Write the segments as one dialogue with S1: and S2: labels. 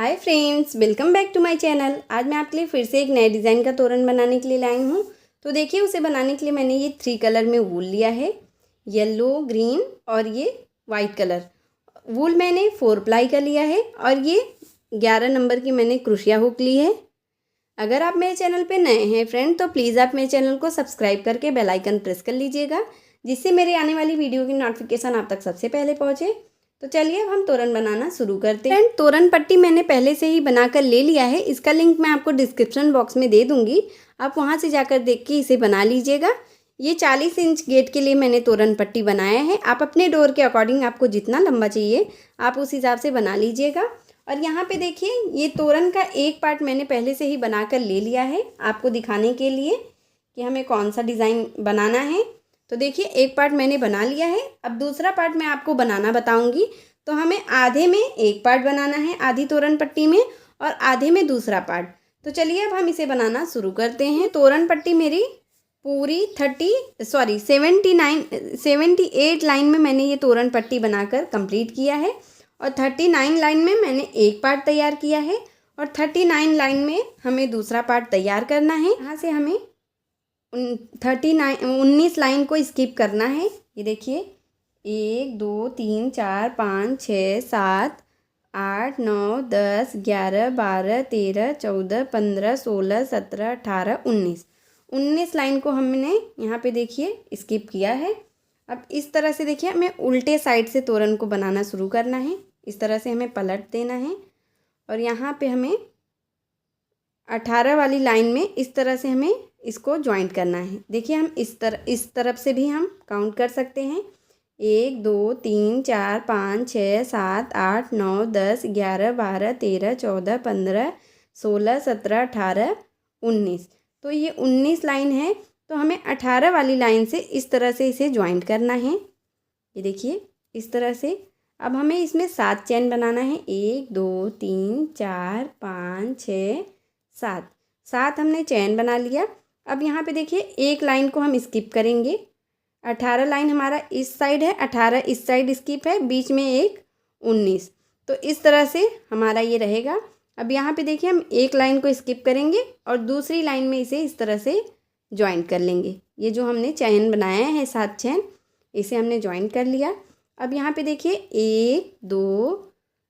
S1: Hi friends, welcome back to my channel. आज मैं आपके लिए फिर से एक नए डिज़ाइन का तोरण बनाने के लिए लाई हूँ। तो देखिए, उसे बनाने के लिए मैंने ये 3 कलर में वूल लिया है, येलो, ग्रीन और ये वाइट कलर। वूल मैंने 4 प्लाई का लिया है और ये 11 नंबर की मैंने क्रोशिया हुक ली है। अगर आप मेरे चैनल पे नए हैं फ्रेंड, तो प्लीज़ आप मेरे चैनल को सब्सक्राइब करके बेल आइकन प्रेस कर लीजिएगा, जिससे मेरे आने वाली वीडियो की नोटिफिकेशन आप तक सबसे पहले पहुँचे। तो चलिए अब हम तोरण बनाना शुरू करते हैं। फ्रेंड, तोरण पट्टी मैंने पहले से ही बनाकर ले लिया है। इसका लिंक मैं आपको डिस्क्रिप्शन बॉक्स में दे दूंगी, आप वहां से जाकर देख के इसे बना लीजिएगा। ये 40 इंच गेट के लिए मैंने तोरण पट्टी बनाया है। आप अपने डोर के अकॉर्डिंग आपको जितना लंबा चाहिए आप उस हिसाब से बना लीजिएगा। और यहाँ पे देखिए, ये तोरण का एक पार्ट मैंने पहले से ही बनाकर ले लिया है आपको दिखाने के लिए कि हमें कौन सा डिज़ाइन बनाना है। तो देखिए, एक पार्ट मैंने बना लिया है। अब दूसरा पार्ट मैं आपको बनाना बताऊंगी। तो हमें आधे में एक पार्ट बनाना है, आधी तोरण पट्टी में, और आधे में दूसरा पार्ट। तो चलिए अब हम इसे बनाना शुरू करते हैं। तोरण पट्टी मेरी पूरी 78 लाइन में मैंने ये तोरण पट्टी बनाकर कंप्लीट किया है। और 39 लाइन में मैंने एक पार्ट तैयार किया है और 39 लाइन में हमें दूसरा पार्ट तैयार करना है। यहाँ से हमें 19 लाइन को स्किप करना है। ये देखिए, 1 2 3 4 5 6 7 8 9 10 11 12 13 14 15 16 17 18 19 लाइन को हमने यहाँ पे देखिए स्किप किया है। अब इस तरह से देखिए, हमें उल्टे साइड से तोरण को बनाना शुरू करना है। इस तरह से हमें पलट देना है और यहाँ पे हमें 18 वाली लाइन में इस तरह से हमें इसको ज्वाइंट करना है। देखिए, हम इस तरफ से भी हम काउंट कर सकते हैं। 1 2 3 4 5 6 7 8 9 10 11 12 13 14 15 16 17 18 19। तो ये 19 लाइन है, तो हमें 18 वाली लाइन से इस तरह से इसे ज्वाइंट करना है। ये देखिए, इस तरह से। अब हमें इसमें 7 चैन बनाना है। 1 2 3 4 5 6 7 हमने चैन बना लिया। अब यहाँ पे देखिए, एक लाइन को हम स्किप करेंगे। 18 लाइन हमारा इस साइड है, 18 इस साइड स्किप है, बीच में एक 19। तो इस तरह से हमारा ये रहेगा। अब यहाँ पे देखिए, हम एक लाइन को स्किप करेंगे और दूसरी लाइन में इसे इस तरह से ज्वाइंट कर लेंगे। ये जो हमने चैन बनाया है 7 चैन, इसे हमने ज्वाइंट कर लिया। अब यहाँ पे देखिए, 1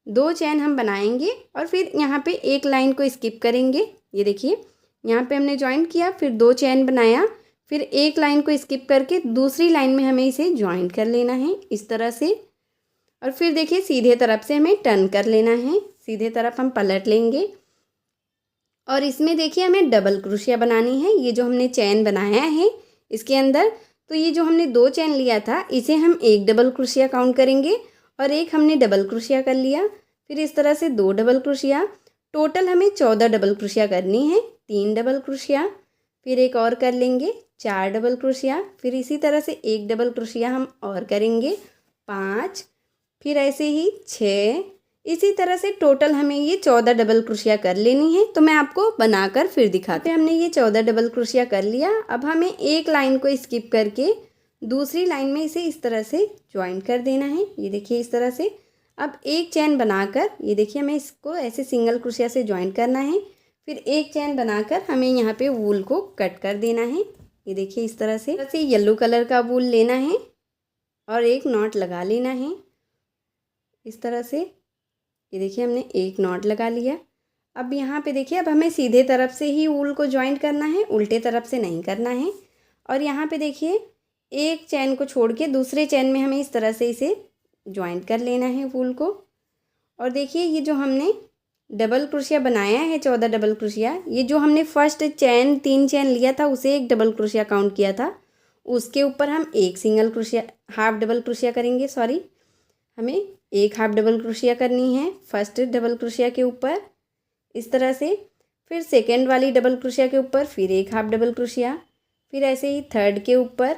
S1: 2 चैन हम बनाएंगे और फिर यहाँ पे एक लाइन को स्किप करेंगे। ये देखिए, यहाँ पे हमने ज्वाइंट किया, फिर 2 चैन बनाया, फिर एक लाइन को स्किप करके दूसरी लाइन में हमें इसे ज्वाइंट कर लेना है इस तरह से। और फिर देखिए, सीधे तरफ से हमें टर्न कर लेना है, सीधे तरफ हम पलट लेंगे। और इसमें देखिए, हमें डबल क्रोशिया बनानी है। ये जो हमने चैन बनाया है इसके अंदर, तो ये जो हमने 2 चैन लिया था, इसे हम एक डबल क्रोशिया काउंट करेंगे और एक हमने डबल क्रोशिया कर लिया। फिर इस तरह से 2 डबल क्रोशिया, टोटल हमें 14 डबल क्रोशिया करनी है। 3 डबल क्रोशिया, फिर एक और कर लेंगे 4 डबल क्रोशिया, फिर इसी तरह से एक डबल क्रोशिया हम और करेंगे 5, फिर ऐसे ही 6। इसी तरह से टोटल हमें ये 14 डबल क्रोशिया कर लेनी है। तो मैं आपको बनाकर फिर दिखाती हूँ। हमने ये 14 डबल क्रोशिया कर लिया। अब हमें एक लाइन को स्किप करके दूसरी लाइन में इसे इस तरह से ज्वाइंट कर देना है। ये देखिए, इस तरह से। अब एक चैन बनाकर, ये देखिए, हमें इसको ऐसे सिंगल क्रोशिया से ज्वाइंट करना है। फिर एक चैन बनाकर हमें यहाँ पे वूल को कट कर देना है। ये देखिए, इस तरह से येलो कलर का वूल लेना है और एक नॉट लगा लेना है इस तरह से। ये देखिए, हमने एक नॉट लगा लिया। अब यहाँ पे देखिए, अब हमें सीधे तरफ से ही वूल को ज्वाइंट करना है, उल्टे तरफ से नहीं करना है। और यहाँ पे देखिए, एक चैन को छोड़ के दूसरे चैन में हमें इस तरह से इसे ज्वाइंट कर लेना है वूल को। और देखिए, ये जो हमने डबल क्रोशिया बनाया है 14 डबल क्रोशिया, ये जो हमने फर्स्ट चैन 3 चैन लिया था उसे एक डबल क्रोशिया काउंट किया था, उसके ऊपर हम एक single crochet, half double crochet करेंगे। सॉरी, हमें एक हाफ डबल क्रोशिया करनी है फर्स्ट डबल क्रोशिया के ऊपर इस तरह से। फिर सेकेंड वाली डबल क्रोशिया के ऊपर फिर एक हाफ डबल क्रोशिया, फिर ऐसे ही थर्ड के ऊपर।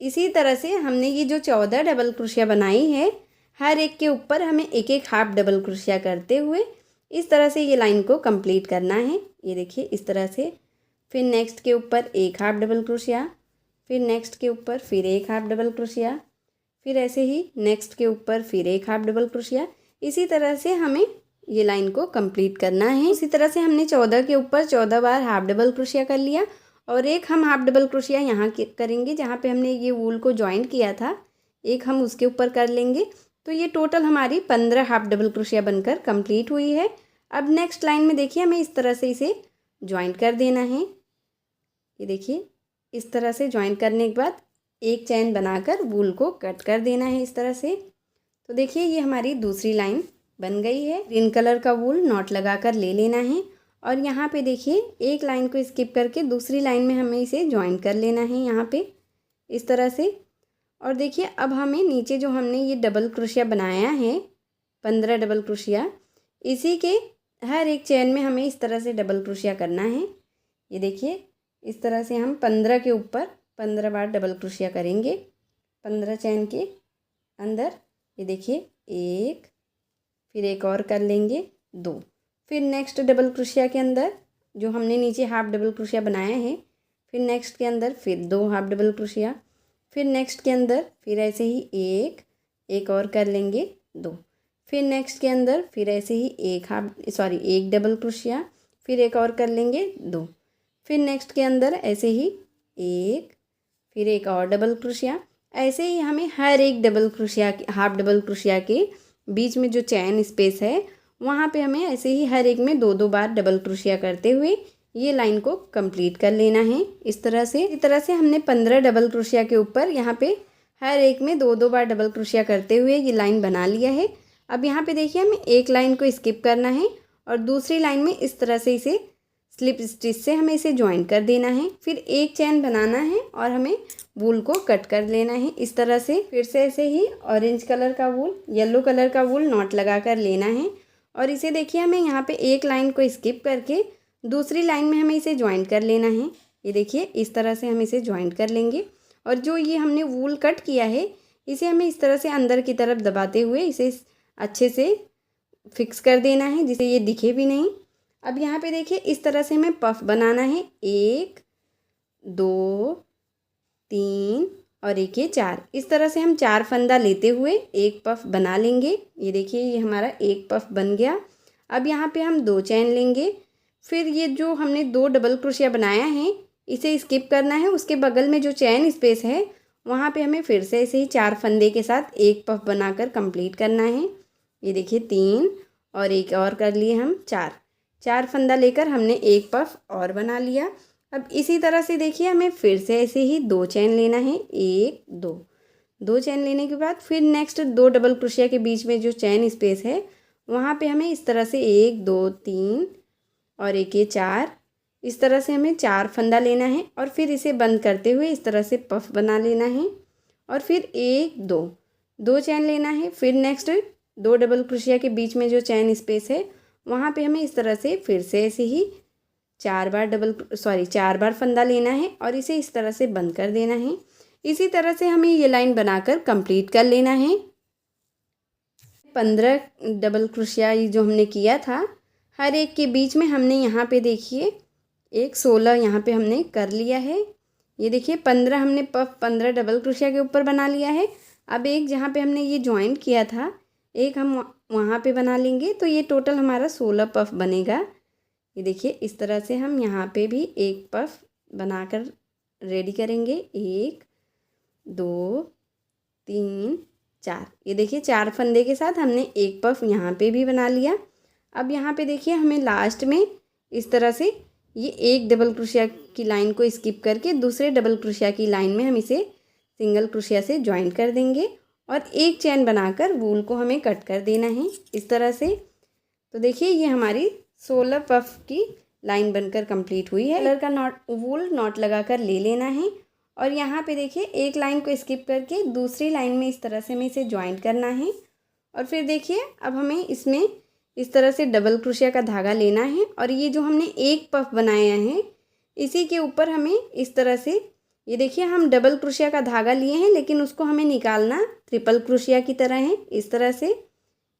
S1: इसी तरह से हमने ये जो 14 डबल क्रोशिया बनाई है, हर एक के ऊपर हमें एक एक हाफ डबल क्रोशिया करते हुए इस तरह से ये लाइन को कंप्लीट करना है। ये देखिए, इस तरह से। फिर नेक्स्ट के ऊपर एक हाफ डबल क्रोशिया, फिर नेक्स्ट के ऊपर फिर एक हाफ डबल क्रोशिया, फिर ऐसे ही नेक्स्ट के ऊपर फिर एक हाफ डबल क्रोशिया। इसी तरह से हमें ये लाइन को कंप्लीट करना है। इसी तरह से हमने 14 के ऊपर 14 बार हाफ डबल क्रोशिया कर लिया और एक हम हाफ डबल क्रोशिया यहाँ करेंगे जहाँ पे हमने ये वूल को जॉइंट किया था, एक हम उसके ऊपर कर लेंगे। तो ये टोटल हमारी 15 हाफ डबल क्रोशिया बनकर कंप्लीट हुई है। अब नेक्स्ट लाइन में देखिए हमें इस तरह से इसे जॉइंट कर देना है। ये देखिए इस तरह से जॉइंट करने के बाद एक चैन बनाकर वूल को कट कर देना है इस तरह से। तो देखिए ये हमारी दूसरी लाइन बन गई है। ग्रीन कलर का वूल नॉट लगाकर ले लेना है और यहाँ पे देखिए एक लाइन को स्किप करके दूसरी लाइन में हमें इसे जॉइन कर लेना है यहाँ पे इस तरह से। और देखिए अब हमें नीचे जो हमने ये डबल क्रोशिया बनाया है 15 डबल क्रोशिया, इसी के हर एक चैन में हमें इस तरह से डबल क्रोशिया करना है। ये देखिए इस तरह से हम 15 के ऊपर 15 बार डबल क्रोशिया करेंगे 15 चैन के अंदर। ये देखिए एक, फिर एक और कर लेंगे 2, फिर नेक्स्ट डबल क्रोशिया के अंदर जो हमने नीचे हाफ डबल क्रोशिया बनाया है, फिर नेक्स्ट के अंदर फिर 2 हाफ डबल क्रोशिया, फिर नेक्स्ट के अंदर फिर ऐसे ही एक और कर लेंगे 2, फिर नेक्स्ट के अंदर फिर ऐसे ही एक डबल क्रोशिया, फिर एक और कर लेंगे 2, फिर नेक्स्ट के अंदर ऐसे ही एक, फिर एक और डबल क्रोशिया। ऐसे ही हमें हर एक double crochet half double crochet के बीच में जो चैन स्पेस है वहाँ पे हमें ऐसे ही हर एक में 2-2 बार डबल क्रोशिया करते हुए ये लाइन को कंप्लीट कर लेना है इस तरह से हमने 15 डबल क्रोशिया के ऊपर यहाँ पे हर एक में 2-2 बार डबल क्रोशिया करते हुए ये लाइन बना लिया है। अब यहाँ पे देखिए हमें एक लाइन को स्किप करना है और दूसरी लाइन में इस तरह से इसे स्लिप स्टिच से हमें इसे ज्वाइन कर देना है। फिर एक चैन बनाना है और हमें वूल को कट कर लेना है इस तरह से। फिर से ऐसे ही ऑरेंज कलर का वूल, येलो कलर का वूल नॉट लगा कर लेना है और इसे देखिए हमें यहाँ पे एक लाइन को स्किप करके दूसरी लाइन में हमें इसे ज्वाइन कर लेना है। ये देखिए इस तरह से हम इसे ज्वाइन कर लेंगे और जो ये हमने वूल कट किया है इसे हमें इस तरह से अंदर की तरफ दबाते हुए इसे अच्छे से फिक्स कर देना है जिससे ये दिखे भी नहीं। अब यहाँ पे देखिए इस तरह से हमें पफ बनाना है 1 2 3 और एक ये 4। इस तरह से हम 4 फंदा लेते हुए एक पफ बना लेंगे। ये देखिए ये हमारा एक पफ बन गया। अब यहाँ पे हम 2 चैन लेंगे, फिर ये जो हमने 2 डबल क्रोशिया बनाया है इसे स्किप करना है। उसके बगल में जो चैन स्पेस है वहाँ पे हमें फिर से ऐसे ही 4 फंदे के साथ एक पफ बनाकर कंप्लीट करना है। ये देखिए 3 और एक और कर लिए हम 4 फंदा लेकर हमने एक पफ और बना लिया। अब इसी तरह से देखिए हमें फिर से ऐसे ही 2 चैन लेना है 1 2 चैन लेने के बाद फिर नेक्स्ट 2 डबल क्रोशिया के बीच में जो चैन स्पेस है वहाँ पे हमें इस तरह से 1 2 3 और एक ये 4, इस तरह से हमें 4 फंदा लेना है और फिर इसे बंद करते हुए इस तरह से पफ बना लेना है और फिर 1 2 चैन लेना है। फिर नेक्स्ट 2 डबल क्रोशिया के बीच में जो चैन स्पेस है वहाँ पे हमें इस तरह से फिर से ऐसे ही 4 बार फंदा लेना है और इसे इस तरह से बंद कर देना है। इसी तरह से हमें ये लाइन बनाकर कंप्लीट कर लेना है। 15 डबल क्रोशिया जो हमने किया था हर एक के बीच में हमने यहाँ पे देखिए एक 16 यहाँ पे हमने कर लिया है। ये देखिए 15 हमने पफ 15 डबल क्रोशिया के ऊपर बना लिया है। अब एक जहाँ पे हमने ये ज्वाइन किया था एक हम वहाँ पे बना लेंगे तो ये टोटल हमारा 16 पफ बनेगा। ये देखिए इस तरह से हम यहाँ पे भी एक पफ बनाकर रेडी करेंगे 1 2 3 4। ये देखिए 4 फंदे के साथ हमने एक पफ यहाँ पे भी बना लिया। अब यहाँ पे देखिए हमें लास्ट में इस तरह से ये एक डबल क्रोशिया की लाइन को स्किप करके दूसरे डबल क्रोशिया की लाइन में हम इसे सिंगल क्रोशिया से ज्वाइन कर देंगे और एक चैन बनाकर वूल को हमें कट कर देना है इस तरह से। तो देखिए ये हमारी 16 पफ की लाइन बनकर कंप्लीट हुई है। कलर का वूल नॉट लगाकर ले लेना है और यहाँ पे देखिए एक लाइन को स्किप करके दूसरी लाइन में इस तरह से हमें इसे ज्वाइन करना है और फिर देखिए अब हमें इसमें इस तरह से डबल क्रोशिया का धागा लेना है और ये जो हमने एक पफ बनाया है इसी के ऊपर हमें इस तरह से, ये देखिए हम डबल क्रोशिया का धागा लिए हैं लेकिन उसको हमें निकालना ट्रिपल क्रोशिया की तरह है इस तरह से।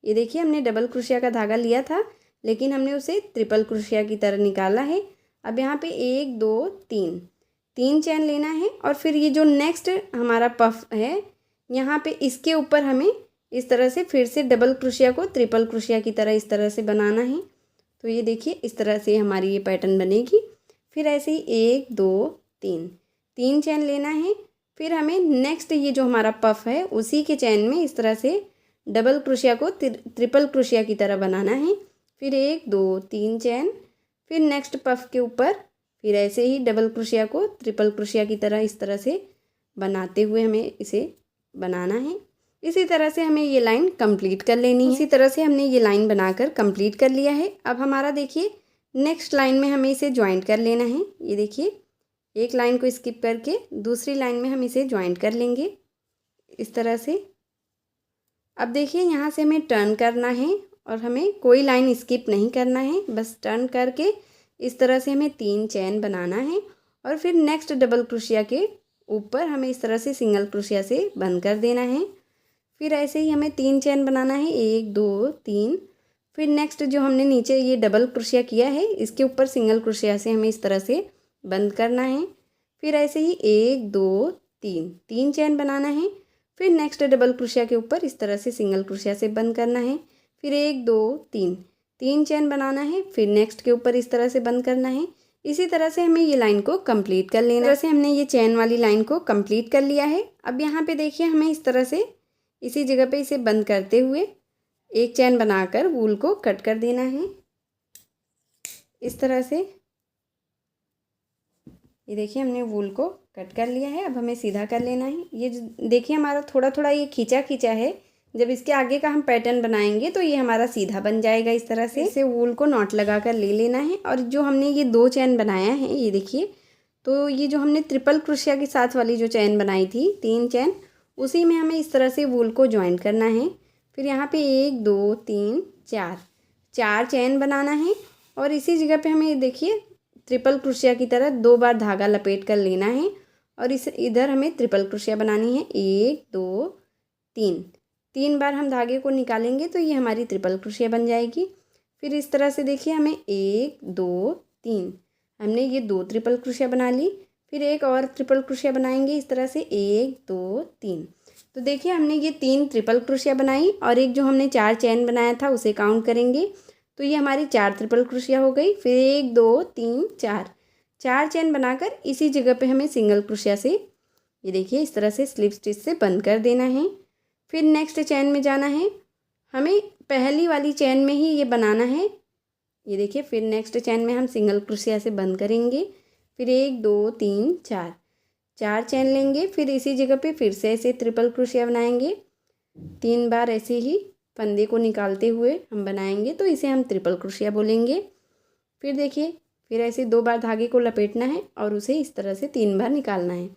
S1: ये देखिए हमने डबल क्रोशिया का धागा लिया था लेकिन हमने उसे ट्रिपल क्रोशिया की तरह निकाला है। अब यहाँ पे 1 2 3 चैन लेना है और फिर ये जो नेक्स्ट हमारा पफ है यहाँ पे इसके ऊपर हमें इस तरह से फिर से डबल क्रोशिया को ट्रिपल क्रोशिया की तरह इस तरह से बनाना है। तो ये देखिए इस तरह से हमारी ये पैटर्न बनेगी। फिर ऐसे ही 1 2 3 3 चैन लेना है। फिर हमें नेक्स्ट ये जो हमारा पफ है उसी के चैन में इस तरह से डबल क्रोशिया को ट्रिपल क्रोशिया की तरह बनाना है। फिर 1 2 3 चैन, फिर नेक्स्ट पफ के ऊपर फिर ऐसे ही डबल क्रोशिया को ट्रिपल क्रोशिया की तरह इस तरह से बनाते हुए हमें इसे बनाना है। इसी तरह से हमें ये लाइन कंप्लीट कर लेनी है। इसी तरह से हमने ये लाइन बनाकर कंप्लीट कर लिया है। अब हमारा देखिए नेक्स्ट लाइन में हमें इसे ज्वाइंट कर लेना है। ये देखिए एक लाइन को स्किप करके दूसरी लाइन में हम इसे ज्वाइंट कर लेंगे इस तरह से। अब देखिए यहाँ से हमें टर्न करना है और हमें कोई लाइन स्किप नहीं करना है, बस टर्न करके इस तरह से हमें 3 चैन बनाना है और फिर नेक्स्ट डबल क्रोशिया के ऊपर हमें इस तरह से सिंगल क्रोशिया से बंद कर देना है। फिर ऐसे ही हमें 3 चैन बनाना है, 1 2 3। फिर नेक्स्ट जो हमने नीचे ये डबल क्रोशिया किया है इसके ऊपर सिंगल क्रोशिया से हमें इस तरह से बंद करना है। फिर ऐसे ही 1 2 3 3 चैन बनाना है। फिर नेक्स्ट डबल क्रोशिया के ऊपर इस तरह से सिंगल क्रोशिया से बंद करना है। फिर 1 2 3 3 चैन बनाना है। फिर नेक्स्ट के ऊपर इस तरह से बंद करना है। इसी तरह से हमें ये लाइन को कंप्लीट कर लेना है। इस तरह से हमने ये चैन वाली लाइन को कंप्लीट कर लिया है। अब यहाँ पे देखिए हमें इस तरह से इसी जगह पे इसे बंद करते हुए एक चैन बनाकर वूल को कट कर देना है इस तरह से। ये देखिए हमने वूल को कट कर लिया है। अब हमें सीधा कर लेना है। ये देखिए हमारा थोड़ा थोड़ा ये खींचा खींचा है। जब इसके आगे का हम पैटर्न बनाएंगे तो ये हमारा सीधा बन जाएगा इस तरह से। इसे वूल को नॉट लगा कर ले लेना है। और जो हमने ये 2 चैन बनाया है ये देखिए, तो ये जो हमने ट्रिपल क्रोशिया के साथ वाली जो चैन बनाई थी 3 चैन, उसी में हमें इस तरह से वूल को ज्वाइन करना है। फिर यहाँ पे 1 2 3 4 चैन बनाना है और इसी जगह पे हमें देखिए ट्रिपल क्रोशिया की तरह 2 बार धागा लपेट कर लेना है और इस इधर हमें ट्रिपल क्रोशिया बनानी है। 1 2 3 बार हम धागे को निकालेंगे तो ये हमारी ट्रिपल क्रोशिया बन जाएगी। फिर इस तरह से देखिए हमें 1 2 3 हमने ये 2 ट्रिपल क्रोशिया बना ली। फिर एक और ट्रिपल क्रोशिया बनाएंगे इस तरह से 1 2 3। तो देखिए हमने ये 3 ट्रिपल क्रोशिया बनाई और एक जो हमने 4 चैन बनाया था उसे काउंट करेंगे तो ये हमारी 4 ट्रिपल क्रोशिया हो गई। फिर 1 2 3 4 चैन बनाकर इसी जगह पे हमें सिंगल क्रोशिया से ये देखिए इस तरह से स्लिप स्टिच से बंद कर देना है। फिर नेक्स्ट चैन में जाना है। हमें पहली वाली चैन में ही ये बनाना है। ये देखिए फिर नेक्स्ट चैन में हम सिंगल क्रोशिया से बंद करेंगे। फिर 1 2 3 4 चैन लेंगे। फिर इसी जगह पे फिर से ऐसे ट्रिपल क्रोशिया बनाएंगे 3 बार। ऐसे ही फंदे को निकालते हुए हम बनाएंगे तो इसे हम ट्रिपल क्रोशिया बोलेंगे। फिर देखिए फिर ऐसे 2 बार धागे को लपेटना है और उसे इस तरह से 3 बार निकालना है।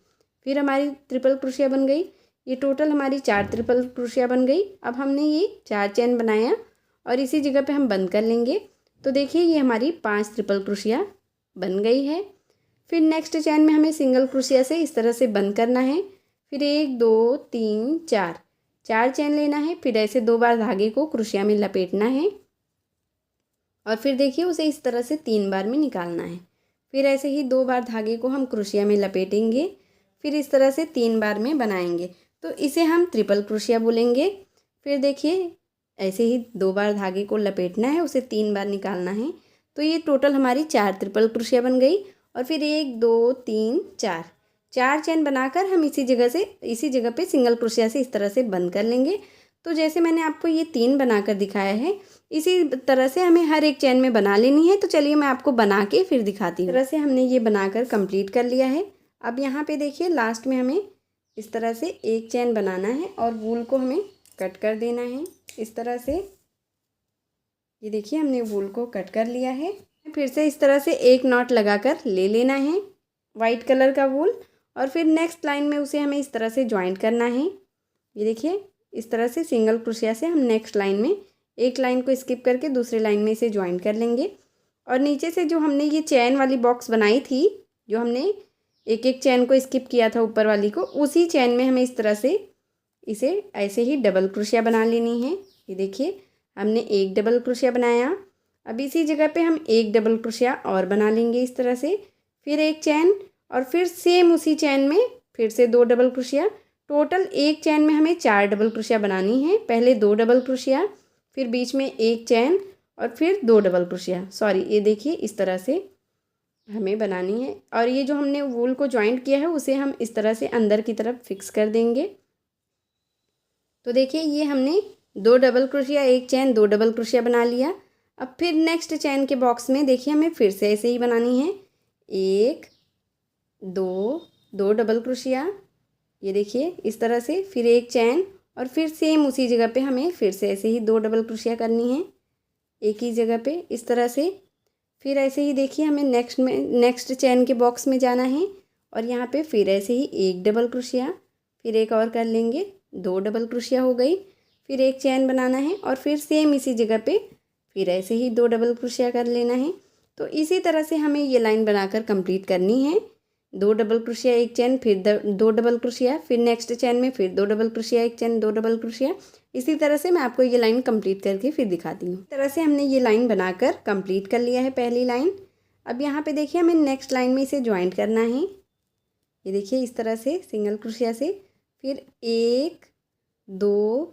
S1: फिर हमारी ट्रिपल क्रोशिया बन गई। ये टोटल हमारी 4 ट्रिपल क्रोशिया बन गई। अब हमने ये 4 चैन बनाया और इसी जगह पे हम बंद कर लेंगे तो देखिए ये हमारी 5 ट्रिपल क्रोशिया बन गई है। फिर नेक्स्ट चैन में हमें सिंगल क्रोशिया से इस तरह से बंद करना है। फिर 1 2 3 4 चैन लेना है। फिर ऐसे 2 बार धागे को क्रोशिया में लपेटना है और फिर देखिए उसे इस तरह से 3 बार में निकालना है। फिर ऐसे ही 2 बार धागे को हम क्रोशिया में लपेटेंगे। फिर इस तरह से 3 बार में बनाएंगे तो इसे हम ट्रिपल क्रोशिया बोलेंगे। फिर देखिए ऐसे ही 2 बार धागे को लपेटना है, उसे 3 बार निकालना है तो ये टोटल हमारी 4 ट्रिपल क्रोशिया बन गई। और फिर 1 2 3 4 चैन बनाकर हम इसी जगह पे सिंगल क्रोशिया से इस तरह से बंद कर लेंगे। तो जैसे मैंने आपको ये 3 बनाकर दिखाया है इसी तरह से हमें हर एक चैन में बना लेनी है। तो चलिए मैं आपको बना के फिर दिखाती हूँ। इस तरह से हमने ये बनाकर कंप्लीट कर लिया है। अब यहाँ पे देखिए लास्ट में हमें इस तरह से एक चैन बनाना है और वूल को हमें कट कर देना है इस तरह से। ये देखिए हमने वूल को कट कर लिया है। फिर से इस तरह से एक नॉट लगाकर ले लेना है वाइट कलर का वूल और फिर नेक्स्ट लाइन में उसे हमें इस तरह से ज्वाइंट करना है। ये देखिए इस तरह से सिंगल क्रोशिया से हम नेक्स्ट लाइन में एक लाइन को स्किप करके दूसरे लाइन में इसे ज्वाइंट कर लेंगे। और नीचे से जो हमने ये चैन वाली बॉक्स बनाई थी, जो हमने एक एक चैन को स्किप किया था ऊपर वाली को, उसी चैन में हमें इस तरह से इसे ऐसे ही डबल क्रोशिया बना लेनी है। ये देखिए हमने एक डबल क्रोशिया बनाया। अब इसी जगह पे हम एक डबल क्रोशिया और बना लेंगे इस तरह से। फिर एक चैन और फिर सेम उसी चैन में फिर से 2 डबल क्रोशिया। टोटल एक चैन में हमें 4 डबल क्रोशिया बनानी है। पहले 2 डबल क्रोशिया, फिर बीच में एक चैन और फिर 2 डबल क्रोशिया। सॉरी, ये देखिए इस तरह से हमें बनानी है। और ये जो हमने वूल को जॉइंट किया है उसे हम इस तरह से अंदर की तरफ फिक्स कर देंगे। तो देखिए ये हमने 2 डबल क्रोशिया, एक चैन, 2 डबल क्रोशिया बना लिया। अब फिर नेक्स्ट चैन के बॉक्स में देखिए हमें फिर से ऐसे ही बनानी है। 1 2 2 डबल क्रोशिया, ये देखिए इस तरह से, फिर एक चैन और फिर सेम उसी जगह पे हमें फिर से ऐसे ही 2 डबल क्रोशिया करनी है एक ही जगह पे इस तरह से। फिर ऐसे ही देखिए हमें नेक्स्ट चैन के बॉक्स में जाना है और यहाँ पे फिर ऐसे ही 1 डबल क्रोशिया, फिर एक और कर लेंगे, 2 डबल क्रोशिया हो गई। फिर एक चैन बनाना है और फिर सेम इसी जगह पे फिर ऐसे ही 2 डबल क्रोशिया कर लेना है। तो इसी तरह से हमें ये लाइन बनाकर कंप्लीट करनी है। 2 डबल क्रोशिया, एक चैन, फिर 2 डबल क्रोशिया, फिर नेक्स्ट चैन में फिर 2 डबल क्रोशिया, एक चैन, 2 डबल क्रोशिया। इसी तरह से मैं आपको ये लाइन कंप्लीट करके फिर दिखाती हूँ। इस तरह से हमने ये लाइन बनाकर कंप्लीट कर लिया है पहली लाइन। अब यहाँ पे देखिए हमें नेक्स्ट लाइन में इसे ज्वाइंट करना है। ये देखिए इस तरह से सिंगल क्रोशिया से, फिर 1 2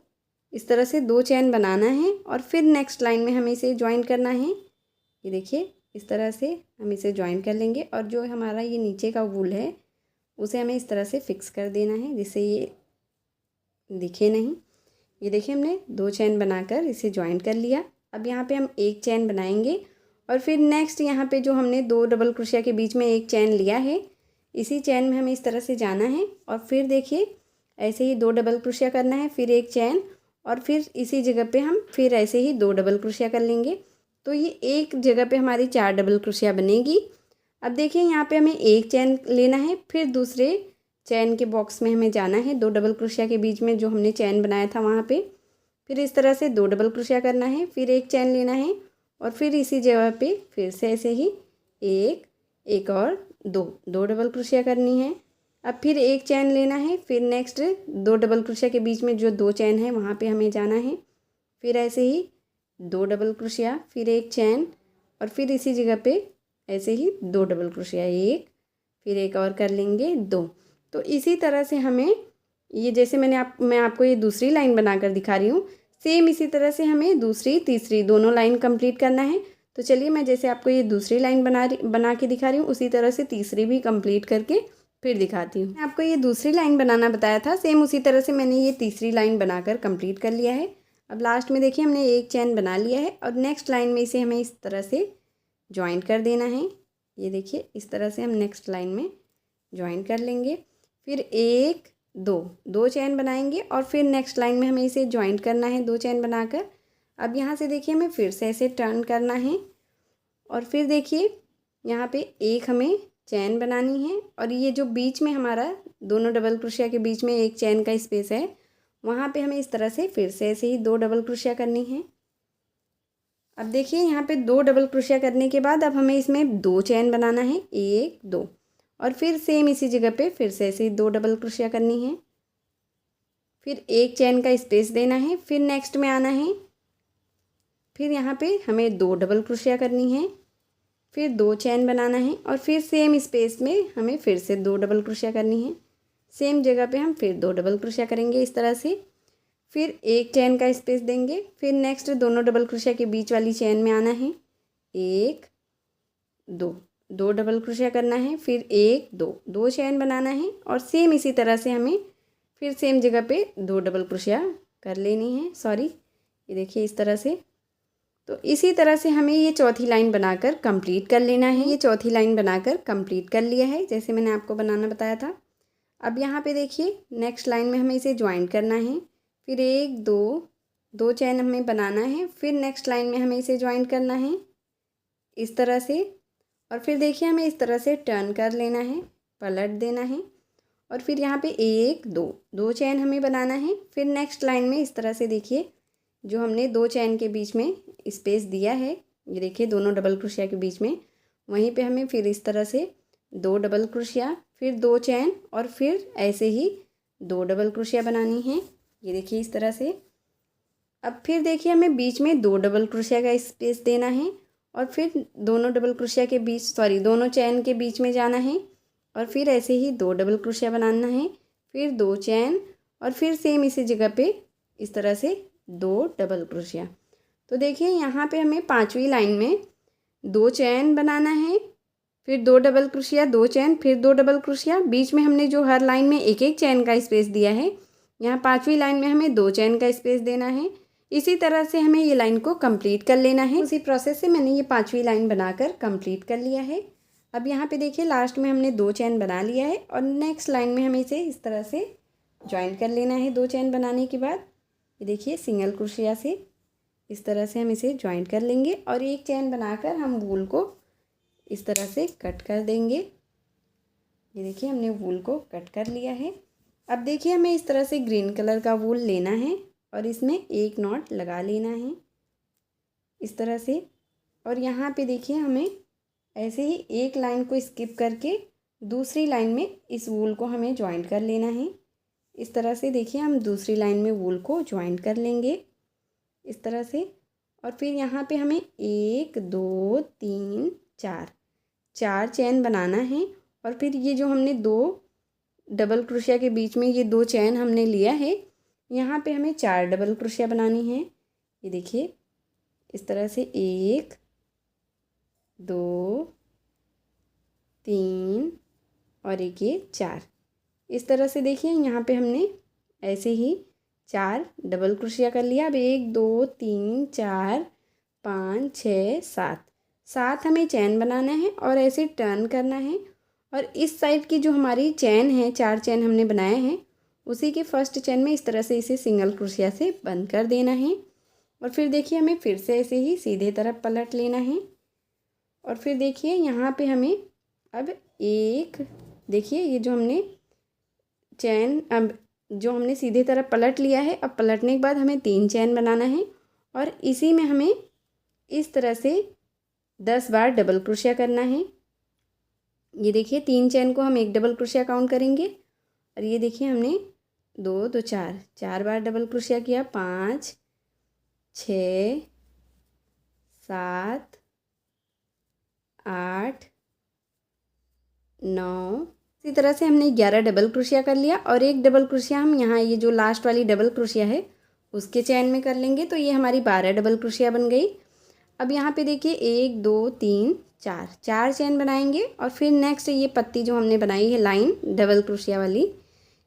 S1: इस तरह से 2 चैन बनाना है और फिर नेक्स्ट लाइन में हमें इसे ज्वाइंट करना है। ये देखिए इस तरह से हम इसे ज्वाइंट कर लेंगे और जो हमारा ये नीचे का वूल है उसे हमें इस तरह से फिक्स कर देना है जिससे ये दिखे नहीं। ये देखिए हमने 2 चैन बनाकर इसे ज्वाइंट कर लिया। अब यहाँ पे हम एक चैन बनाएंगे और फिर नेक्स्ट यहाँ पे जो हमने 2 डबल क्रोशिया के बीच में एक चैन लिया है, इसी चैन में हमें इस तरह से जाना है और फिर देखिए ऐसे ही 2 डबल क्रोशिया करना है, फिर एक चैन और फिर इसी जगह पे हम फिर ऐसे ही 2 डबल क्रोशिया कर लेंगे। तो ये एक जगह पे हमारी 4 डबल क्रोशिया बनेगी। अब देखिए यहाँ पे हमें एक चैन लेना है, फिर दूसरे चैन के बॉक्स में हमें जाना है 2 डबल क्रोशिया के बीच में जो हमने चैन बनाया था वहाँ पे, फिर इस तरह से 2 डबल क्रोशिया करना है, फिर एक चैन लेना है और फिर इसी जगह पे फिर से ऐसे ही एक और 2 डबल क्रोशिया करनी है। अब फिर एक चैन लेना है, फिर नेक्स्ट 2 डबल क्रोशिया के बीच में जो 2 चैन है वहाँ पे हमें जाना है, फिर ऐसे ही 2 डबल क्रोशिया, फिर एक चैन और फिर इसी जगह पे ऐसे ही 2 डबल क्रोशिया, एक, फिर एक और कर लेंगे 2। तो इसी तरह से हमें ये जैसे मैं आपको ये दूसरी लाइन बनाकर दिखा रही हूँ, सेम इसी तरह से हमें दूसरी तीसरी दोनों लाइन कंप्लीट करना है। तो चलिए मैं जैसे आपको ये दूसरी लाइन बना के दिखा रही हूँ उसी तरह से तीसरी भी कंप्लीट करके फिर दिखाती हूँ। मैं आपको ये दूसरी लाइन बनाना बताया था, सेम उसी तरह से मैंने ये तीसरी लाइन बनाकर कंप्लीट कर लिया है। अब लास्ट में देखिए हमने एक चैन बना लिया है और नेक्स्ट लाइन में इसे हमें इस तरह से ज्वाइंट कर देना है। ये देखिए इस तरह से हम नेक्स्ट लाइन में ज्वाइंट कर लेंगे, फिर 1 2 चैन बनाएंगे और फिर नेक्स्ट लाइन में हमें इसे ज्वाइंट करना है 2 चैन बनाकर। अब यहाँ से देखिए हमें फिर से ऐसे टर्न करना है और फिर देखिए यहाँ पे एक हमें चैन बनानी है और ये जो बीच में हमारा दोनों डबल क्रोशिया के बीच में एक चैन का स्पेस है वहाँ पे हमें इस तरह से फिर से ऐसे ही 2 डबल क्रोशिया करनी है। अब देखिए यहाँ पे 2 डबल क्रोशिया करने के बाद अब हमें इसमें 2 चैन बनाना है, 1 2 और फिर सेम इसी जगह पे फिर से ऐसे ही 2 डबल क्रोशिया करनी है, फिर एक चैन का स्पेस देना है, फिर नेक्स्ट में आना है, फिर यहाँ पे हमें 2 डबल क्रोशिया करनी है, फिर 2 चैन बनाना है और फिर सेम स्पेस में हमें फिर से 2 डबल क्रोशिया करनी है। सेम जगह पे हम फिर 2 डबल क्रोशिया करेंगे इस तरह से, फिर एक चैन का स्पेस देंगे, फिर नेक्स्ट दोनों डबल क्रोशिया के बीच वाली चैन में आना है, 1 2 डबल क्रोशिया करना है, फिर 1 2 चैन बनाना है और सेम इसी तरह से हमें फिर सेम जगह पे 2 डबल क्रोशिया कर लेनी है। सॉरी, ये देखिए इस तरह से। तो इसी तरह से हमें ये चौथी लाइन बनाकर कंप्लीट कर लेना है। ये चौथी लाइन बनाकर कंप्लीट कर लिया है जैसे मैंने आपको बनाना बताया था। अब यहाँ पे देखिए नेक्स्ट लाइन में हमें इसे ज्वाइंट करना है, फिर 1 2 चैन हमें बनाना है, फिर नेक्स्ट लाइन में हमें इसे ज्वाइंट करना है इस तरह से और फिर देखिए हमें इस तरह से टर्न कर लेना है, पलट देना है और फिर यहाँ पे 1 2 चैन हमें बनाना है, फिर नेक्स्ट लाइन में इस तरह से देखिए जो हमने 2 चैन के बीच में स्पेस दिया है, ये देखिए दोनों डबल क्रोशिया के बीच में, वहीं पे हमें फिर इस तरह से 2 डबल क्रोशिया, फिर 2 चैन और फिर ऐसे ही 2 डबल क्रोशिया बनानी है। ये देखिए इस तरह से। अब फिर देखिए हमें बीच में 2 डबल क्रोशिया का स्पेस देना है और फिर दोनों डबल क्रोशिया के बीच दोनों चैन के बीच में जाना है और फिर ऐसे ही 2 डबल क्रोशिया बनाना है, फिर 2 चैन और फिर सेम इसी जगह पे इस तरह से 2 डबल क्रोशिया। तो देखिए यहाँ पे हमें 5वीं लाइन में 2 चैन बनाना है, फिर 2 डबल क्रोशिया, 2 चैन, फिर 2 डबल क्रोशिया। बीच में हमने जो हर लाइन में एक एक चैन का स्पेस दिया है, यहाँ 5वीं लाइन में हमें 2 चैन का स्पेस देना है। इसी तरह से हमें ये लाइन को कंप्लीट कर लेना है। उसी प्रोसेस से मैंने ये 5वीं लाइन बनाकर कंप्लीट कर लिया है। अब यहाँ पे देखिए लास्ट में हमने 2 चैन बना लिया है और नेक्स्ट लाइन में हमें इसे इस तरह से ज्वाइन कर लेना है। 2 चैन बनाने के बाद ये देखिए सिंगल क्रोशिया से इस तरह से हम इसे ज्वाइन कर लेंगे और एक चैन बनाकर हम वूल को इस तरह से कट कर देंगे। ये देखिए हमने वूल को कट कर लिया है। अब देखिए हमें इस तरह से ग्रीन कलर का वूल लेना है और इसमें एक नॉट लगा लेना है इस तरह से। और यहाँ पे देखिए हमें ऐसे ही एक लाइन को स्किप करके दूसरी लाइन में इस वूल को हमें ज्वाइन कर लेना है। इस तरह से देखिए हम दूसरी लाइन में वूल को ज्वाइन कर लेंगे इस तरह से। और फिर यहाँ पे हमें 1 2 3 4 चैन बनाना है। और फिर ये जो हमने 2 डबल क्रोशिया के बीच में ये 2 चैन हमने लिया है, यहाँ पे हमें 4 डबल क्रोशिया बनानी है। ये देखिए इस तरह से 1 2 3 और एक ये 4। इस तरह से देखिए यहाँ पे हमने ऐसे ही 4 डबल क्रोशिया कर लिया। अब 1 2 3 4 5 6 7 हमें चैन बनाना है और ऐसे टर्न करना है। और इस साइड की जो हमारी चैन है, 4 चैन हमने बनाए हैं, उसी के फर्स्ट चैन में इस तरह से इसे सिंगल क्रोशिया से बंद कर देना है। और फिर देखिए हमें फिर से ऐसे ही सीधे तरफ पलट लेना है। और फिर देखिए यहाँ पे हमें अब देखिए ये जो हमने चैन अब जो हमने सीधे तरफ पलट लिया है, अब पलटने के बाद हमें 3 चैन बनाना है और इसी में हमें इस तरह से 10 बार डबल क्रोशिया करना है। ये देखिए 3 चैन को हम 1 डबल क्रोशिया काउंट करेंगे और ये देखिए हमने 2 2 4 बार डबल क्रोशिया किया। 5 6 7 8 9। इसी तरह से हमने 11 डबल क्रोशिया कर लिया और 1 डबल क्रोशिया हम यहाँ ये जो लास्ट वाली डबल क्रोशिया है उसके चैन में कर लेंगे। तो ये हमारी 12 डबल क्रोशिया बन गई। अब यहाँ पे देखिए 1 2 3 4 चैन बनाएंगे और फिर नेक्स्ट ये पत्ती जो हमने बनाई है लाइन डबल क्रोशिया वाली,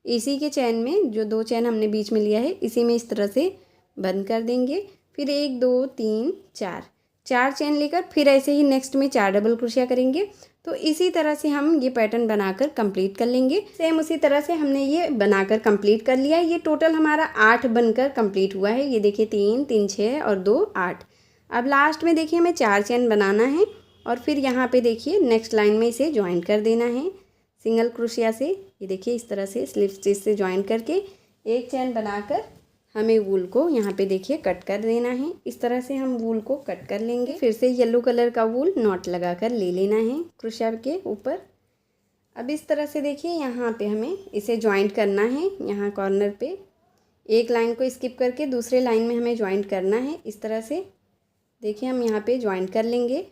S1: इसी के चैन में जो 2 चैन हमने बीच में लिया है इसी में इस तरह से बंद कर देंगे। फिर 1 2 3 4 चैन लेकर फिर ऐसे ही नेक्स्ट में 4 डबल क्रोशिया करेंगे। तो इसी तरह से हम ये पैटर्न बनाकर कंप्लीट कर लेंगे। सेम उसी तरह से हमने ये बनाकर कंप्लीट कर लिया। ये टोटल हमारा 8 बनकर कंप्लीट हुआ है। ये देखिए 3 3 6 और 2 8। अब लास्ट में देखिए हमें 4 चैन बनाना है और फिर यहाँ पे देखिए नेक्स्ट लाइन में इसे ज्वाइन कर देना है सिंगल क्रोशिया से। ये देखिए इस तरह से स्लिप स्टिच से ज्वाइन करके एक चैन बनाकर हमें वूल को यहाँ पे देखिए कट कर देना है। इस तरह से हम वूल को कट कर लेंगे। फिर से येलो कलर का वूल नॉट लगाकर ले लेना है क्रोशिया के ऊपर। अब इस तरह से देखिए यहाँ पे हमें इसे ज्वाइंट करना है। यहाँ कॉर्नर पे एक लाइन को स्किप करके दूसरे लाइन में हमें ज्वाइंट करना है। इस तरह से देखिए हम यहाँ पे ज्वाइंट कर लेंगे।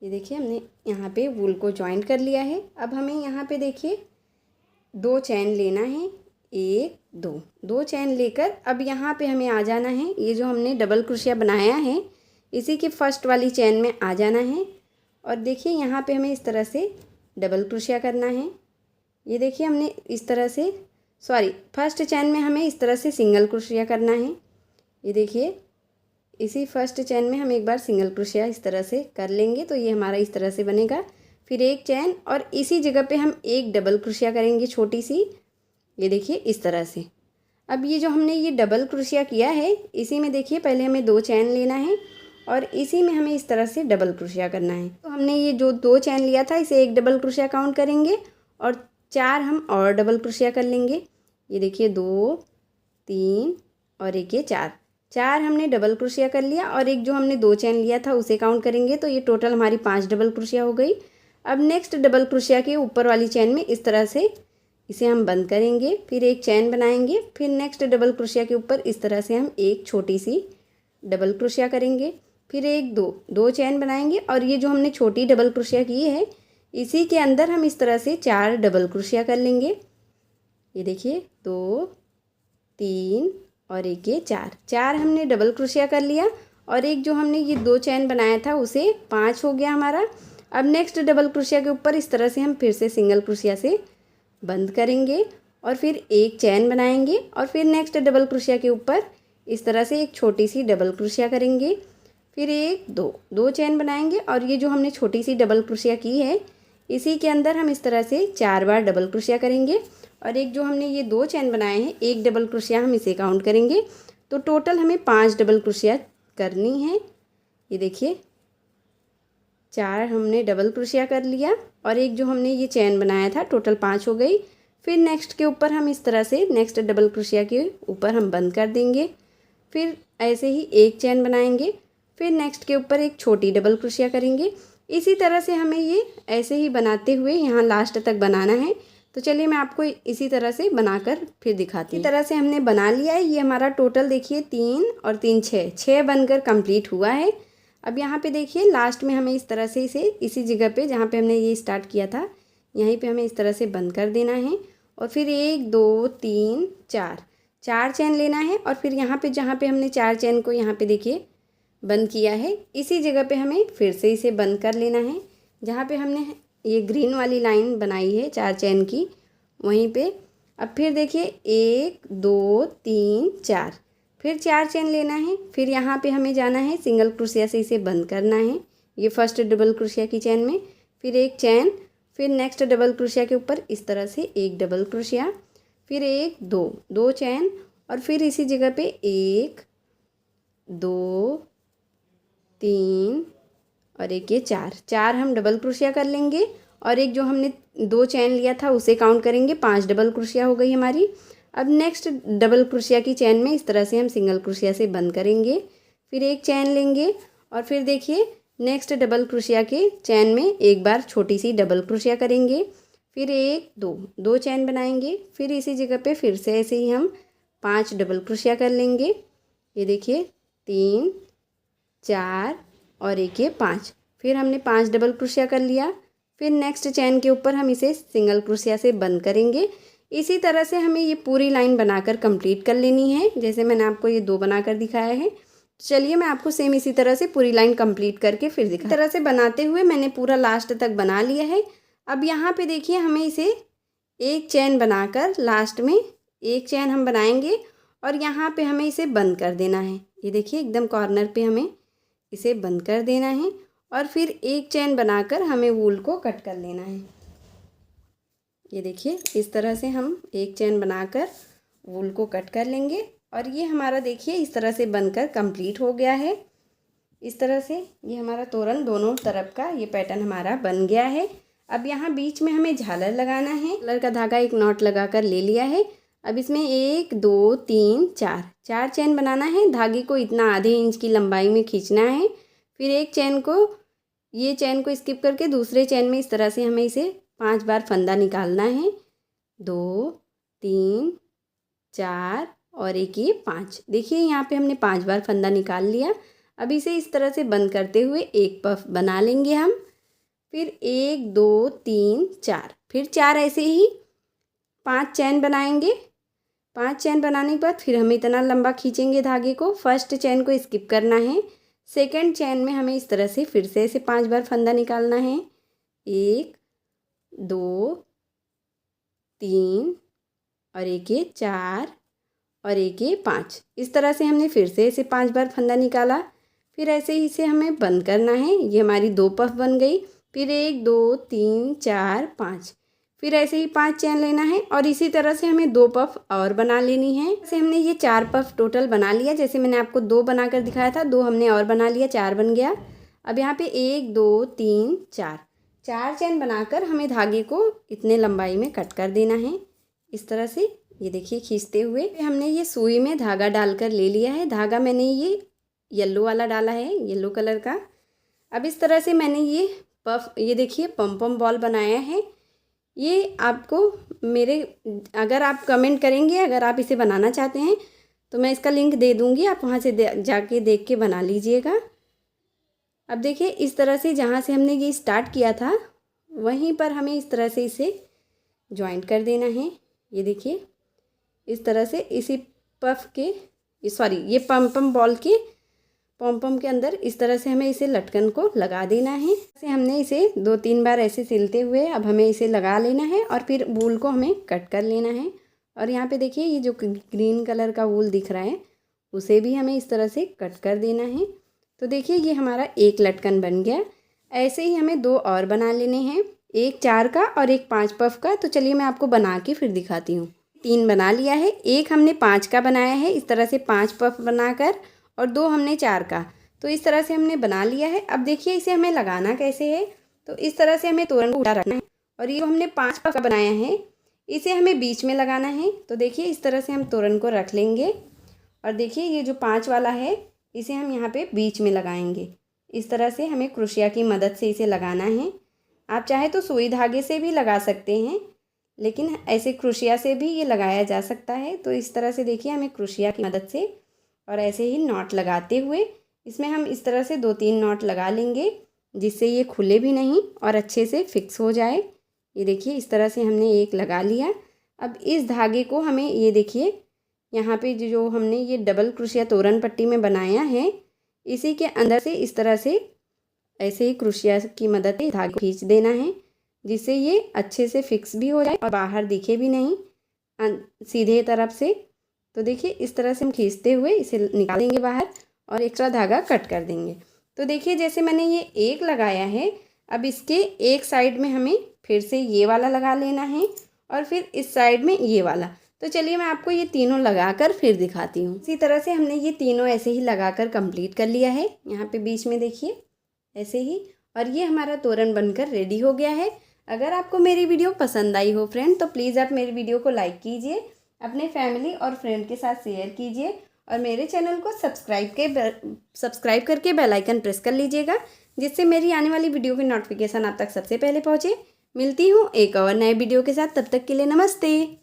S1: ये देखिए हमने यहाँ पे वूल को ज्वाइंट कर लिया है। अब हमें यहाँ पे देखिए 2 चैन लेना है। 1 2 चैन लेकर अब यहाँ पे हमें आ जाना है। ये जो हमने डबल क्रोशिया बनाया है इसी के फर्स्ट वाली चैन में आ जाना है और देखिए यहाँ पे हमें इस तरह से डबल क्रोशिया करना है। ये देखिए हमने इस तरह से फर्स्ट चैन में हमें इस तरह से सिंगल क्रोशिया करना है। ये देखिए इसी फर्स्ट चैन में हम एक बार सिंगल क्रोशिया इस तरह से कर लेंगे तो ये हमारा इस तरह से बनेगा। फिर एक चैन और इसी जगह पे हम एक डबल क्रोशिया करेंगे छोटी सी। ये देखिए इस तरह से। अब ये जो हमने ये डबल क्रोशिया किया है इसी में देखिए पहले हमें 2 चैन लेना है और इसी में हमें इस तरह से डबल क्रोशिया करना है। तो हमने ये जो 2 चैन लिया था इसे एक डबल क्रोशिया काउंट करेंगे और 4 हम और डबल क्रोशिया कर लेंगे। ये देखिए 2 3 और एक ये 4 हमने डबल क्रोशिया कर लिया और एक जो हमने 2 चैन लिया था उसे काउंट करेंगे तो ये टोटल हमारी 5 डबल क्रोशिया हो गई। अब नेक्स्ट डबल क्रोशिया के ऊपर वाली चैन में इस तरह से इसे हम बंद करेंगे। फिर एक चैन बनाएंगे। फिर नेक्स्ट डबल क्रोशिया के ऊपर इस तरह से हम एक छोटी सी डबल क्रोशिया करेंगे। फिर 1 2 चैन बनाएंगे और ये जो हमने छोटी डबल क्रोशिया की है इसी के अंदर हम इस तरह से 4 डबल क्रोशिया कर लेंगे। ये देखिए 2 3 और एक ये 4 हमने डबल क्रोशिया कर लिया। और एक जो हमने ये 2 चैन बनाया था उसे 5 हो गया हमारा। अब नेक्स्ट डबल क्रोशिया के ऊपर इस तरह से हम फिर से सिंगल क्रोशिया से बंद करेंगे और फिर एक चैन बनाएंगे और फिर नेक्स्ट डबल क्रोशिया के ऊपर इस तरह से एक छोटी सी डबल क्रोशिया करेंगे, फिर एक दो चैन बनाएंगे और ये जो हमने छोटी सी डबल क्रोशिया की है इसी के अंदर हम इस तरह से 4 बार डबल क्रोशिया करेंगे और एक जो हमने ये 2 चैन बनाए हैं एक डबल क्रोशिया हम इसे काउंट करेंगे। तो टोटल हमें 5 डबल क्रोशिया करनी है। ये देखिए 4 हमने डबल क्रोशिया कर लिया और एक जो हमने ये चैन बनाया था टोटल 5 हो गई। फिर नेक्स्ट के ऊपर हम इस तरह से नेक्स्ट डबल क्रोशिया के ऊपर हम बंद कर देंगे, फिर ऐसे ही एक चैन बनाएंगे, फिर नेक्स्ट के ऊपर एक छोटी डबल क्रोशिया करेंगे। इसी तरह से हमें ये ऐसे ही बनाते हुए यहाँ लास्ट तक बनाना है। तो चलिए मैं आपको इसी तरह से बनाकर फिर दिखाती हूँ। इसी तरह से हमने बना लिया है। ये हमारा टोटल देखिए 3 और 3 6 बनकर कंप्लीट हुआ है। अब यहाँ पे देखिए लास्ट में हमें इस तरह से इसे इसी जगह पे जहाँ पे हमने ये स्टार्ट किया था यहीं पे हमें इस तरह से बंद कर देना है और फिर 1 2 3 4 चैन लेना है और फिर यहाँ पे जहाँ पे हमने 4 चैन को यहाँ पे देखिए बंद किया है इसी जगह पे हमें फिर से इसे बंद कर लेना है। जहाँ पे हमने ये ग्रीन वाली लाइन बनाई है 4 चैन की वहीं पे। अब फिर देखिए 1 2 3 4 फिर 4 चैन लेना है, फिर यहाँ पे हमें जाना है सिंगल क्रोशिया से इसे बंद करना है ये फर्स्ट डबल क्रोशिया की चैन में, फिर एक चैन, फिर नेक्स्ट डबल क्रोशिया के ऊपर इस तरह से एक डबल क्रोशिया, फिर 1 2 चैन और फिर इसी जगह पे 1 2 3 और एक ये 4 हम डबल क्रोशिया कर लेंगे और एक जो हमने 2 चैन लिया था उसे काउंट करेंगे, 5 डबल क्रोशिया हो गई हमारी। अब नेक्स्ट डबल क्रोशिया की चैन में इस तरह से हम सिंगल क्रोशिया से बंद करेंगे, फिर एक चैन लेंगे और फिर देखिए नेक्स्ट डबल क्रोशिया के चैन में एक बार छोटी सी डबल क्रोशिया करेंगे, फिर 1 2 चैन बनाएंगे, फिर इसी जगह पे फिर से ऐसे ही हम 5 डबल क्रोशिया कर लेंगे। ये देखिए 3 4 और एक ये 5, फिर हमने 5 डबल क्रोशिया कर लिया, फिर नेक्स्ट चैन के ऊपर हम इसे सिंगल क्रोशिया से बंद करेंगे। इसी तरह से हमें ये पूरी लाइन बनाकर कंप्लीट कर लेनी है जैसे मैंने आपको ये 2 बनाकर दिखाया है। चलिए मैं आपको सेम इसी तरह से पूरी लाइन कंप्लीट करके फिर दिखा। इस तरह से बनाते हुए मैंने पूरा लास्ट तक बना लिया है। अब यहाँ पे देखिए हमें इसे एक चैन बनाकर लास्ट में एक चैन हम बनाएंगे और यहाँ पे हमें इसे बंद कर देना है। ये देखिए एकदम कॉर्नर पे हमें इसे बंद कर देना है और फिर एक चैन बनाकर हमें वूल को कट कर लेना है। ये देखिए इस तरह से हम एक चैन बनाकर वूल को कट कर लेंगे और ये हमारा देखिए इस तरह से बनकर कंप्लीट हो गया है। इस तरह से ये हमारा तोरण दोनों तरफ का ये पैटर्न हमारा बन गया है। अब यहाँ बीच में हमें झालर लगाना है। झालर का धागा एक नॉट लगाकर ले लिया है। अब इसमें 1 2 3 4 चैन बनाना है। धागे को इतना आधे इंच की लंबाई में खींचना है, फिर एक चैन को ये चैन को स्किप करके दूसरे चैन में इस तरह से हमें इसे 5 बार फंदा निकालना है। 2 3 4 और एक ये 5। देखिए यहाँ पे हमने 5 बार फंदा निकाल लिया। अब इसे इस तरह से बंद करते हुए एक पफ बना लेंगे हम, फिर 1 2 3 4, फिर 4 ऐसे ही 5 चैन बनाएंगे। 5 चैन बनाने के बाद फिर हम इतना लंबा खींचेंगे धागे को। फर्स्ट चैन को स्किप करना है, सेकंड चैन में हमें इस तरह से फिर से ऐसे 5 बार फंदा निकालना है। 1 2 3 और एक ये 4 और एक ये 5। इस तरह से हमने फिर से ऐसे 5 बार फंदा निकाला, फिर ऐसे ही इसे हमें बंद करना है। ये हमारी 2 पफ बन गई। फिर 1 2 3 4 5, फिर ऐसे ही 5 चैन लेना है और इसी तरह से हमें 2 पफ और बना लेनी है। जैसे हमने ये 4 पफ टोटल बना लिया। जैसे मैंने आपको 2 बनाकर दिखाया था, 2 हमने और बना लिया, 4 बन गया। अब यहाँ पे 1 2 3 4 चैन बनाकर हमें धागे को इतने लंबाई में कट कर देना है इस तरह से। ये देखिए खींचते हुए हमने ये सुई में धागा डालकर ले लिया है। धागा मैंने ये येलो वाला डाला है, येलो कलर का। अब इस तरह से मैंने ये पफ ये देखिए पम पम बॉल बनाया है। ये आपको मेरे अगर आप कमेंट करेंगे, अगर आप इसे बनाना चाहते हैं तो मैं इसका लिंक दे दूँगी, आप वहाँ से जाके देख के बना लीजिएगा। अब देखिए इस तरह से जहाँ से हमने ये स्टार्ट किया था वहीं पर हमें इस तरह से इसे जॉइंट कर देना है। ये देखिए इस तरह से इसी पफ के ये पम बॉल के पॉम के अंदर इस तरह से हमें इसे लटकन को लगा देना है। ऐसे हमने इसे 2-3 बार ऐसे सिलते हुए अब हमें इसे लगा लेना है और फिर वूल को हमें कट कर लेना है। और यहाँ पे देखिए ये जो ग्रीन कलर का वूल दिख रहा है उसे भी हमें इस तरह से कट कर देना है। तो देखिए ये हमारा एक लटकन बन गया। ऐसे ही हमें 2 और बना लेने हैं, एक 4 का और एक 5 पफ का। तो चलिए मैं आपको बना के फिर दिखाती हूँ। 3 बना लिया है, एक हमने 5 का बनाया है इस तरह से 5 पफ बनाकर, और 2 हमने 4 का। तो इस तरह से हमने बना लिया है। अब देखिए इसे हमें लगाना कैसे है। तो इस तरह से हमें तोरण को उल्टा रखना है और ये हमने 5 पफ का बनाया है इसे हमें बीच में लगाना है। तो देखिए इस तरह से हम तोरण को रख लेंगे और देखिए ये जो 5 वाला है इसे हम यहाँ पे बीच में लगाएंगे। इस तरह से हमें क्रोशिया की मदद से इसे लगाना है। आप चाहे तो सुई धागे से भी लगा सकते हैं, लेकिन ऐसे क्रोशिया से भी ये लगाया जा सकता है। तो इस तरह से देखिए हमें क्रोशिया की मदद से और ऐसे ही नॉट लगाते हुए इसमें हम इस तरह से 2-3 नॉट लगा लेंगे, जिससे ये खुले भी नहीं और अच्छे से फिक्स हो जाए। ये देखिए इस तरह से हमने एक लगा लिया। अब इस धागे को हमें ये देखिए यहाँ पे जो हमने ये डबल क्रोशिया तोरण पट्टी में बनाया है इसी के अंदर से इस तरह से ऐसे ही क्रोशिया की मदद से धागे को खींच देना है, जिससे ये अच्छे से फिक्स भी हो जाए और बाहर दिखे भी नहीं सीधे तरफ से। तो देखिए इस तरह से हम खींचते हुए इसे निकाल देंगे बाहर और एक्स्ट्रा धागा कट कर देंगे। तो देखिए जैसे मैंने ये एक लगाया है, अब इसके एक साइड में हमें फिर से ये वाला लगा लेना है और फिर इस साइड में ये वाला। तो चलिए मैं आपको ये तीनों लगाकर फिर दिखाती हूँ। इसी तरह से हमने ये तीनों ऐसे ही लगाकर कंप्लीट कर लिया है। यहाँ पे बीच में देखिए ऐसे ही, और ये हमारा तोरण बनकर रेडी हो गया है। अगर आपको मेरी वीडियो पसंद आई हो फ्रेंड, तो प्लीज़ आप मेरी वीडियो को लाइक कीजिए, अपने फैमिली और फ्रेंड के साथ शेयर कीजिए और मेरे चैनल को सब्सक्राइब करके बेल आइकन प्रेस कर लीजिएगा, जिससे मेरी आने वाली वीडियो की नोटिफिकेशन आप तक सबसे पहले पहुँचे। मिलती हूँ एक और नए वीडियो के साथ, तब तक के लिए नमस्ते।